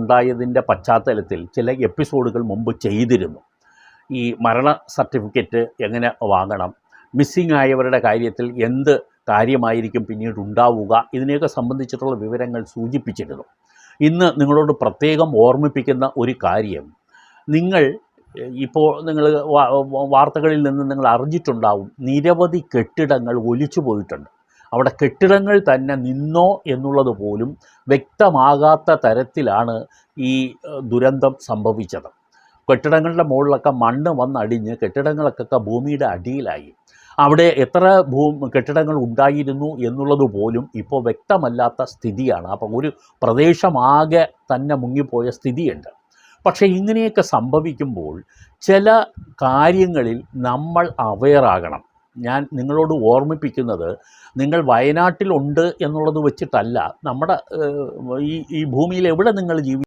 ഉണ്ടായതിൻ്റെ പശ്ചാത്തലത്തിൽ ചില എപ്പിസോഡുകൾ മുമ്പ് ചെയ്തിരുന്നു. ഈ മരണ സർട്ടിഫിക്കറ്റ് എങ്ങനെ വാങ്ങണം, മിസ്സിംഗ് ആയവരുടെ കാര്യത്തിൽ എന്ത് കാര്യമായിരിക്കും പിന്നീട് ഉണ്ടാവുക, ഇതിനെയൊക്കെ സംബന്ധിച്ചിട്ടുള്ള വിവരങ്ങൾ സൂചിപ്പിച്ചിരുന്നു. ഇന്ന് നിങ്ങളോട് പ്രത്യേകം ഓർമ്മിപ്പിക്കുന്ന ഒരു കാര്യം, നിങ്ങൾ വാർത്തകളിൽ നിന്ന് നിങ്ങൾ അറിഞ്ഞിട്ടുണ്ടാവും, നിരവധി കെട്ടിടങ്ങൾ ഒലിച്ചു പോയിട്ടുണ്ട്. അവിടെ കെട്ടിടങ്ങൾ തന്നെ നിന്നോ എന്നുള്ളത് പോലും വ്യക്തമാകാത്ത തരത്തിലാണ് ഈ ദുരന്തം സംഭവിച്ചത്. കെട്ടിടങ്ങളുടെ മുകളിലൊക്കെ മണ്ണ് വന്നടിഞ്ഞ് കെട്ടിടങ്ങളൊക്കെ ഭൂമിയുടെ അടിയിലായി. അവിടെ എത്ര കെട്ടിടങ്ങൾ ഉണ്ടായിരുന്നു എന്നുള്ളത് പോലും ഇപ്പോൾ വ്യക്തമല്ലാത്ത സ്ഥിതിയാണ്. അപ്പം ഒരു പ്രദേശമാകെ തന്നെ മുങ്ങിപ്പോയ സ്ഥിതിയുണ്ട്. പക്ഷേ ഇങ്ങനെയൊക്കെ സംഭവിക്കുമ്പോൾ ചില കാര്യങ്ങളിൽ നമ്മൾ അവെയറാകണം. ഞാൻ നിങ്ങളോട് ഓർമ്മിപ്പിക്കുന്നത്, നിങ്ങൾ വയനാട്ടിലുണ്ട് എന്നുള്ളത് വെച്ചിട്ടല്ല, നമ്മുടെ ഈ ഭൂമിയിൽ എവിടെ നിങ്ങൾ